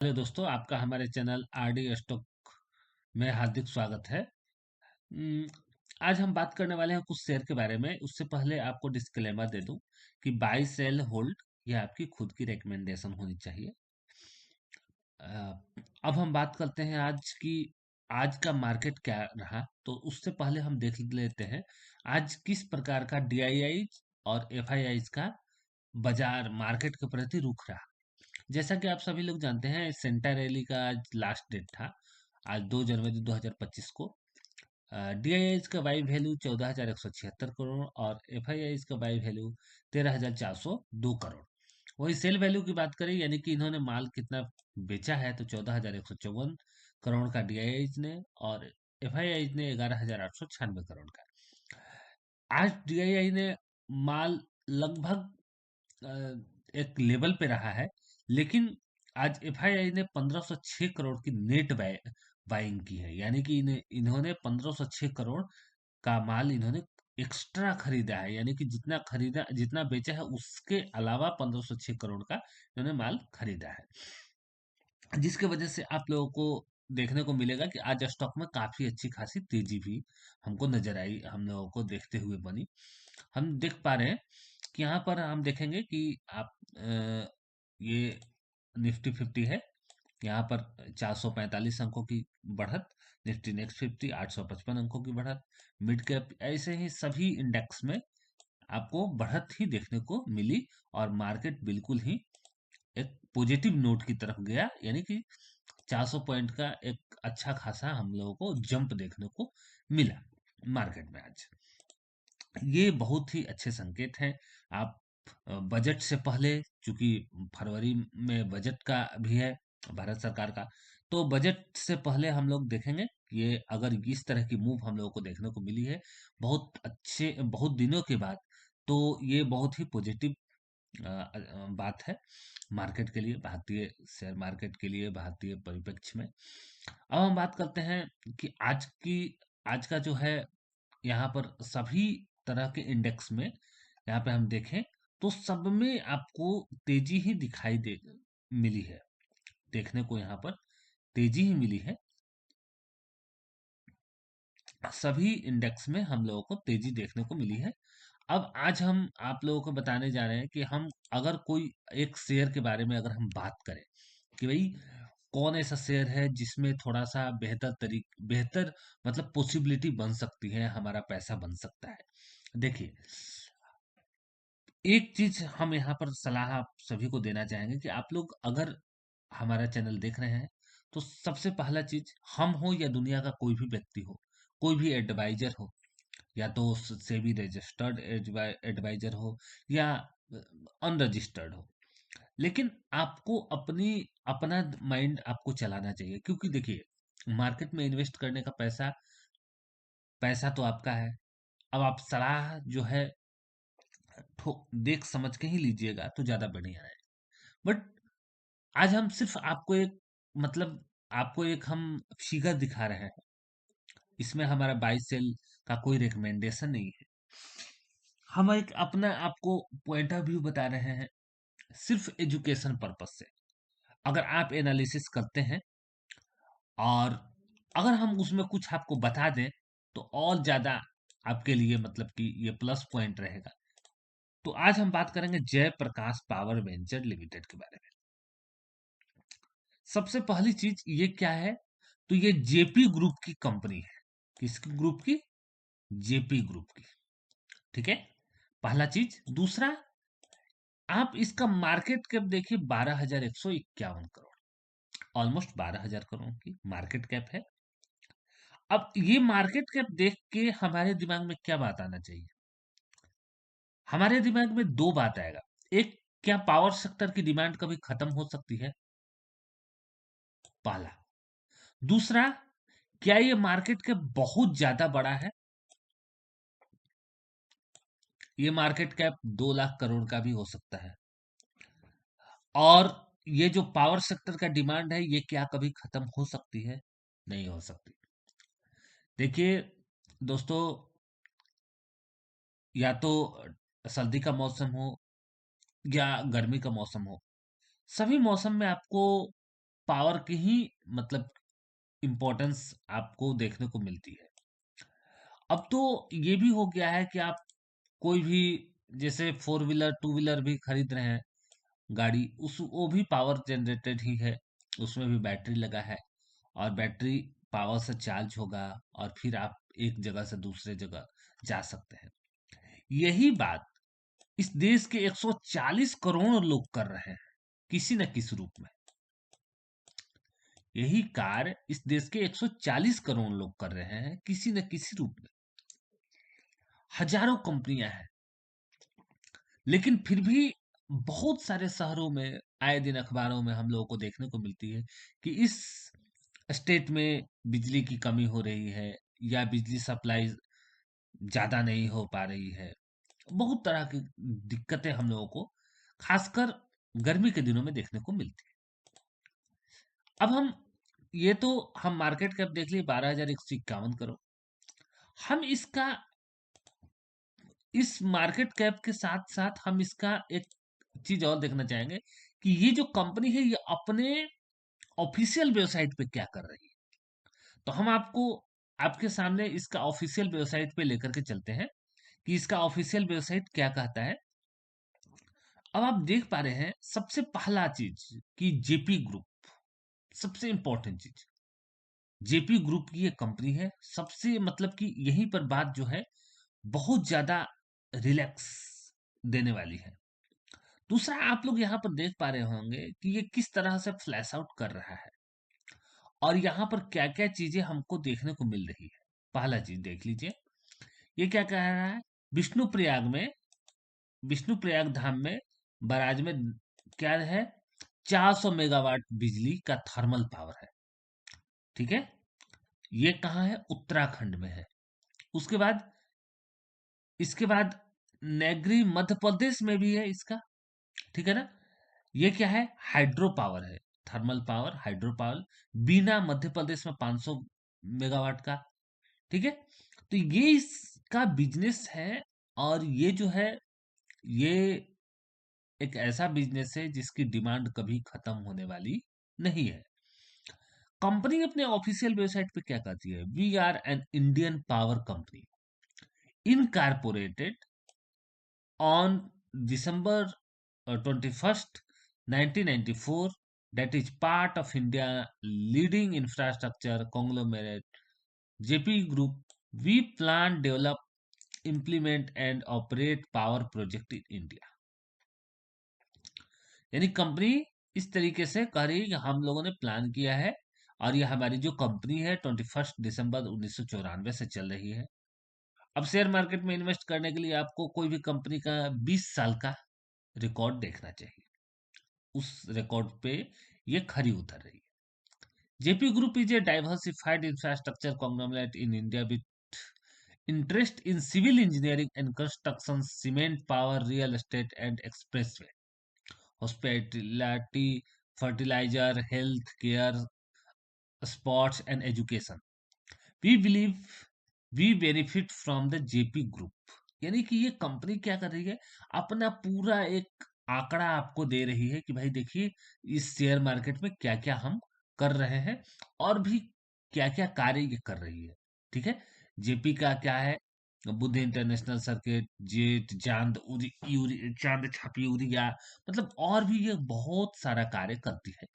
Hello दोस्तों, आपका हमारे चैनल आरडी स्टॉक में हार्दिक स्वागत है। उम, आज हम बात करने वाले हैं कुछ शेयर के बारे में। उससे पहले आपको डिस्क्लेमर दे दूं कि बाय सेल होल्ड ये आपकी खुद की रिकमेंडेशन होनी चाहिए। अब हम बात करते हैं आज का मार्केट क्या रहा। तो उससे पहले हम देख लेते हैं आज किस प्रकार का डीआईआई और एफआईआई का बाजार मार्केट के प्रति रुख रहा। जैसा कि आप सभी लोग जानते हैं, सेंटा रैली का आज लास्ट डेट था। आज 2 जनवरी 2025 को डीआईआईज का बाई वैल्यू 14,176 करोड़ और एफआईआईज का बाई वैल्यू 13,402 करोड़। वही सेल वैल्यू की बात करें, यानी कि इन्होंने माल कितना बेचा है, तो 14,154 करोड़ का डीआईआईज ने और एफआईआईज ने 11,896 करोड़ का। आज डीआईआई ने माल लगभग एक लेवल पे रहा है, लेकिन आज एफआईआई ने 1506 करोड़ की नेट बाइंग की है। यानी कि इन्होंने 1506 करोड़ का माल इन्होंने एक्स्ट्रा खरीदा है। यानी कि जितना बेचा है उसके अलावा 1506 करोड़ का इन्होंने माल खरीदा है, जिसके वजह से आप लोगों को देखने को मिलेगा कि आज स्टॉक में काफी अच्छी खासी तेजी भी हमको नजर आई, हम लोगों को देखते हुए बनी। हम देख पा रहे हैं कि यहाँ पर हम देखेंगे कि आप ये निफ्टी 50 है। यहाँ पर 445 अंकों की बढ़त, निफ्टी नेक्स्ट 50 855 अंकों की बढ़त, मिड कैप, ऐसे ही सभी इंडेक्स में आपको बढ़त ही देखने को मिली और मार्केट बिल्कुल ही एक पॉजिटिव नोट की तरफ गया। यानी कि 400 पॉइंट का एक अच्छा खासा हम लोगों को जंप देखने को मिला मार्केट में आज। ये बहुत ही अच्छे संकेत हैं। आप बजट से पहले, चूंकि फरवरी में बजट का भी है भारत सरकार का, तो बजट से पहले हम लोग देखेंगे कि ये अगर इस तरह की मूव हम लोगों को देखने को मिली है बहुत दिनों के बाद, तो ये बहुत ही पॉजिटिव बात है मार्केट के लिए, भारतीय शेयर मार्केट के लिए, भारतीय परिप्रेक्ष्य में। अब हम बात करते हैं कि आज का जो है, यहाँ पर सभी तरह के इंडेक्स में यहाँ पे हम देखें तो सब में आपको तेजी ही दिखाई दे मिली है। देखने को यहाँ पर तेजी ही मिली है। सभी इंडेक्स में हम लोगों को तेजी देखने को मिली है। अब आज हम आप लोगों को बताने जा रहे हैं कि हम अगर कोई एक शेयर के बारे में अगर हम बात करें कि भाई कौन ऐसा शेयर है जिसमें थोड़ा सा बेहतर मतलब पॉसिबिलिटी बन सकती है, हमारा पैसा बन सकता है। देखिए, एक चीज हम यहाँ पर सलाह आप सभी को देना चाहेंगे कि आप लोग अगर हमारा चैनल देख रहे हैं, तो सबसे पहला चीज, हम हो या दुनिया का कोई भी व्यक्ति हो, कोई भी एडवाइजर हो, या तो सेबी रजिस्टर्ड एडवाइजर हो या अनरजिस्टर्ड हो, लेकिन आपको अपना माइंड आपको चलाना चाहिए। क्योंकि देखिए, मार्केट में इन्वेस्ट करने का पैसा पैसा तो आपका है। अब आप सलाह जो है देख समझ के ही लीजिएगा तो ज्यादा बढ़िया है। बट आज हम सिर्फ आपको एक हम फिगर दिखा रहे हैं। इसमें हमारा बाई सेल का कोई रिकमेंडेशन नहीं है। हम एक अपना आपको पॉइंट ऑफ व्यू बता रहे हैं, सिर्फ एजुकेशन पर्पज से। अगर आप एनालिसिस करते हैं और अगर हम उसमें कुछ आपको बता दें, तो और ज्यादा आपके लिए मतलब कि ये प्लस पॉइंट रहेगा। तो आज हम बात करेंगे जयप्रकाश पावर वेंचर लिमिटेड के बारे में। सबसे पहली चीज ये क्या है, तो ये जेपी ग्रुप की कंपनी है। किसकी ग्रुप की? जेपी ग्रुप की। ठीक है, पहला चीज। दूसरा, आप इसका मार्केट कैप देखिए, 12,151 करोड़, ऑलमोस्ट 12,000 करोड़ की मार्केट कैप है। अब ये मार्केट कैप देख के हमारे दिमाग में क्या बात आना चाहिए? हमारे दिमाग में दो बात आएगा। एक, क्या पावर सेक्टर की डिमांड कभी खत्म हो सकती है? पहला। दूसरा, क्या ये मार्केट कैप बहुत ज्यादा बड़ा है? ये मार्केट कैप 2 लाख करोड़ का भी हो सकता है। और ये जो पावर सेक्टर का डिमांड है, ये क्या कभी खत्म हो सकती है? नहीं हो सकती। देखिए दोस्तों, या तो सर्दी का मौसम हो या गर्मी का मौसम हो, सभी मौसम में आपको पावर की ही मतलब इम्पोर्टेंस आपको देखने को मिलती है। अब तो ये भी हो गया है कि आप कोई भी जैसे फोर व्हीलर टू व्हीलर भी खरीद रहे हैं गाड़ी, उस वो भी पावर जनरेटेड ही है, उसमें भी बैटरी लगा है और बैटरी पावर से चार्ज होगा और फिर आप एक जगह से दूसरे जगह जा सकते हैं। यही बात इस देश के 140 करोड़ लोग कर रहे हैं किसी न किसी रूप में। यही कार्य इस देश के 140 करोड़ लोग कर रहे हैं किसी न किसी रूप में। हजारों कंपनियां हैं, लेकिन फिर भी बहुत सारे शहरों में आए दिन अखबारों में हम लोगों को देखने को मिलती है कि इस स्टेट में बिजली की कमी हो रही है या बिजली सप्लाई ज्यादा नहीं हो पा रही है। बहुत तरह की दिक्कतें हम लोगों को खासकर गर्मी के दिनों में देखने को मिलती है। अब हम ये तो हम मार्केट कैप देख लिए 12,151 करोड़। हम इसका इस मार्केट कैप के साथ साथ हम इसका एक चीज और देखना चाहेंगे कि ये जो कंपनी है ये अपने ऑफिशियल वेबसाइट पे क्या कर रही है। तो हम आपको आपके सामने इसका ऑफिशियल वेबसाइट पे लेकर के चलते हैं कि इसका ऑफिशियल वेबसाइट क्या कहता है। अब आप देख पा रहे हैं सबसे पहला चीज कि जेपी ग्रुप, सबसे इंपॉर्टेंट चीज, जेपी ग्रुप की ये कंपनी है। सबसे मतलब कि यहीं पर बात जो है बहुत ज्यादा रिलैक्स देने वाली है। दूसरा आप लोग यहाँ पर देख पा रहे होंगे कि ये किस तरह से फ्लैश आउट कर रहा है और यहाँ पर क्या क्या चीजें हमको देखने को मिल रही है। पहला चीज देख लीजिए, ये क्या कह रहा है, विष्णु प्रयाग में, विष्णु प्रयाग धाम में बराज में क्या है, 400 मेगावाट बिजली का थर्मल पावर है। ठीक है, ये कहाँ है, उत्तराखंड में है। उसके बाद इसके बाद नेगरी मध्य प्रदेश में भी है इसका। ठीक है ना, ये क्या है, हाइड्रो पावर है, थर्मल पावर हाइड्रो पावर, बीना मध्य प्रदेश में 500 मेगावाट का। ठीक है, तो ये इसका बिजनेस है और ये जो है ये एक ऐसा बिजनेस है जिसकी डिमांड कभी खत्म होने वाली नहीं है। कंपनी अपने ऑफिशियल वेबसाइट पे क्या कहती है, we are an Indian power company incorporated on December 21st, 1994, that is part of India leading infrastructure conglomerate JP Group. We plan, develop, implement and operate power project in India. यानी company इस तरीके से कह रही है कि हम लोगों ने प्लान किया है और ये हमारी जो कंपनी है 21 दिसंबर 1994 से चल रही है। अब शेयर मार्केट में इन्वेस्ट करने के लिए आपको कोई भी कंपनी का 20 साल का रिकॉर्ड देखना चाहिए, उस रिकॉर्ड पे ये खरी उतर रही है। JP group is a diversified infrastructure conglomerate in India with interest in civil engineering and construction, cement, power, real estate and expressway, hospitality, fertiliser, health care, sports and education. We believe we benefit from the JP group. यानी कि ये company क्या कर रही है, अपना पूरा एक आंकड़ा आपको दे रही है कि भाई देखिए इस शेयर मार्केट में क्या क्या हम कर रहे हैं और भी क्या क्या कार्य ये कर रही है। ठीक है, जेपी का क्या है, बुद्ध इंटरनेशनल सर्किट, जेट, चांद चांद छापी यूरिया, मतलब और भी ये बहुत सारा कार्य करती है।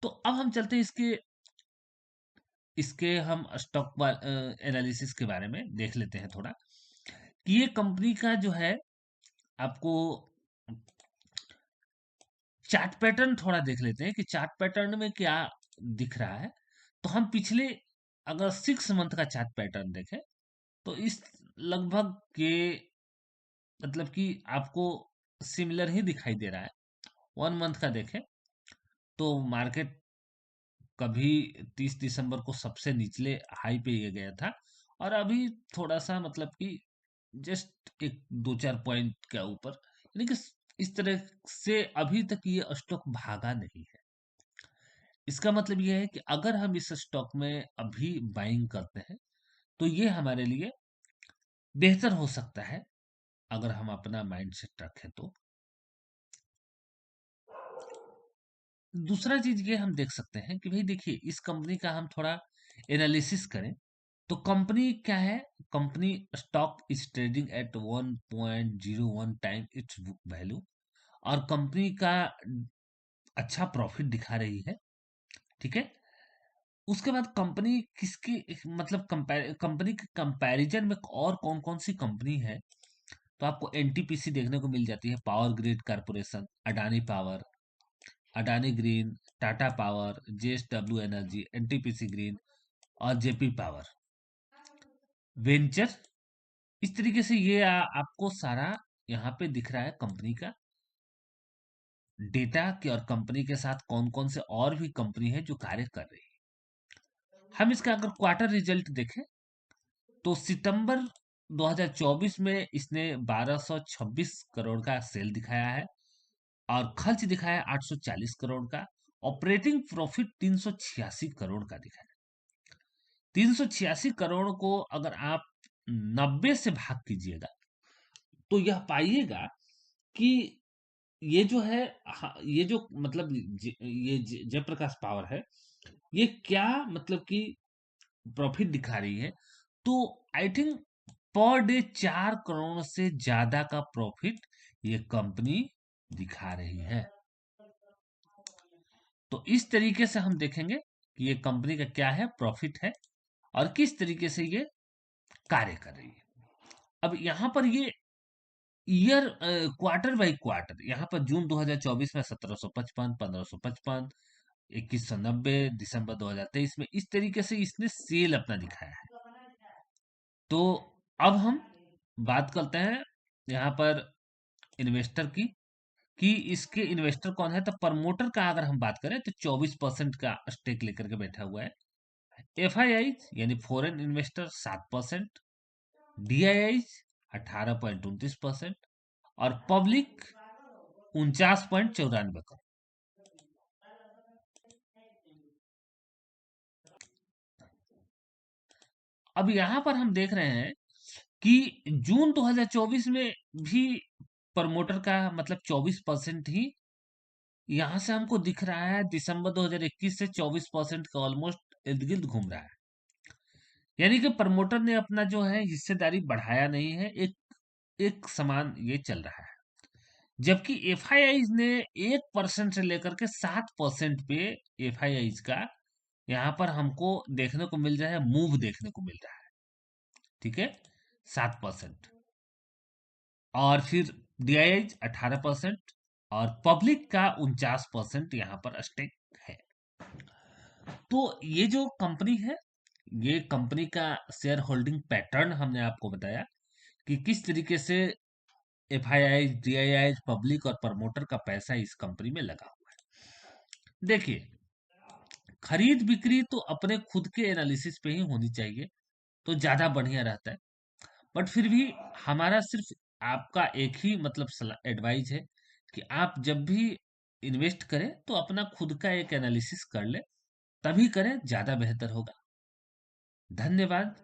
तो अब हम चलते हैं इसके इसके हम स्टॉक एनालिसिस के बारे में देख लेते हैं थोड़ा कि ये कंपनी का जो है आपको चार्ट पैटर्न थोड़ा देख लेते हैं कि चार्ट पैटर्न में क्या दिख रहा है। तो हम पिछले अगर 6 मंथ का चार्ट पैटर्न देखें तो इस लगभग के मतलब कि आपको सिमिलर ही दिखाई दे रहा है। 1 मंथ का देखें तो मार्केट कभी 30 दिसंबर को सबसे निचले हाई पे ये गया था और अभी थोड़ा सा मतलब कि जस्ट एक 2-4 पॉइंट के ऊपर, यानी कि इस तरह से अभी तक ये स्टॉक भागा नहीं है। इसका मतलब ये है कि अगर हम इस स्टॉक में अभी बाइंग करते हैं तो ये हमारे लिए बेहतर हो सकता है अगर हम अपना माइंड सेट रखें तो। दूसरा चीज ये हम देख सकते हैं कि भाई देखिए इस कंपनी का हम थोड़ा एनालिसिस करें तो कंपनी क्या है। Company stock is trading at 1.01 time it's book value और कंपनी का अच्छा प्रॉफिट दिखा रही है। ठीक है। उसके बाद कंपनी किसकी मतलब कंपनी के कंपैरिजन में और कौन कौन सी कंपनी है तो आपको एनटीपीसी देखने को मिल जाती है, power grid corporation, Adani power, Adani green, Tata power, JSW energy, NTPC green और जेपी पावर वेंचर। इस तरीके से ये आपको सारा यहाँ पे दिख रहा है कंपनी का डेटा कि और कंपनी के साथ कौन कौन से और भी कंपनी है जो कार्य कर रही है। हम इसका अगर क्वार्टर रिजल्ट देखें तो सितंबर 2024 में इसने 1226 करोड़ का सेल दिखाया है और खर्च दिखाया है 840 करोड़ का। ऑपरेटिंग प्रॉफिट 386 करोड़ का दिखा है। 386 करोड़ को अगर आप 90 से भाग कीजिएगा तो यह पाइएगा कि ये जो है ये जो मतलब ये जयप्रकाश पावर है ये क्या मतलब कि प्रॉफिट दिखा रही है। तो I think per day 4 crore से ज्यादा का प्रॉफिट ये कंपनी दिखा रही है। तो इस तरीके से हम देखेंगे कि ये कंपनी का क्या है प्रॉफिट है और किस तरीके से ये कार्य कर रही है। अब यहाँ पर ये ईयर क्वार्टर बाय क्वार्टर यहाँ पर जून 2024 में 1755, 1555, 2190, दिसंबर 2023 में इस तरीके से इसने सेल अपना दिखाया है। तो अब हम बात करते हैं यहाँ पर इन्वेस्टर की कि इसके इन्वेस्टर कौन है। तो प्रमोटर का अगर हम बात करें तो 24% का स्टेक लेकर के बैठा हुआ है। एफआईआई यानी फॉरेन इन्वेस्टर 7%, डीआईआई 18.29% और पब्लिक 49.94 करोड़। अब यहाँ पर हम देख रहे हैं कि जून 2024 में भी प्रमोटर का मतलब 24% ही यहाँ से हमको दिख रहा है। दिसंबर 2021 से 24% का ऑलमोस्ट इर्द गिर्द घूम रहा है। यानी कि प्रमोटर ने अपना जो है हिस्सेदारी बढ़ाया नहीं है, एक एक समान ये चल रहा है। जबकि एफआईआई ने 1% से लेकर के 7% पे एफआईआई का यहाँ पर हमको देखने को मिल रहा है, मूव देखने को मिल रहा है। ठीक है, 7% और फिर डीआईआई 18% और पब्लिक का 49% यहाँ पर स्टेक है। तो ये जो कंपनी है ये कंपनी का शेयर होल्डिंग पैटर्न हमने आपको बताया कि किस तरीके से एफआईआई, डीआईआई, पब्लिक और प्रमोटर का पैसा इस कंपनी में लगा हुआ है। देखिए खरीद बिक्री तो अपने खुद के एनालिसिस पे ही होनी चाहिए तो ज्यादा बढ़िया रहता है। बट फिर भी हमारा सिर्फ आपका एक ही मतलब एडवाइस है कि आप जब भी इन्वेस्ट करें तो अपना खुद का एक एनालिसिस कर ले, तभी करें, ज्यादा बेहतर होगा। धन्यवाद।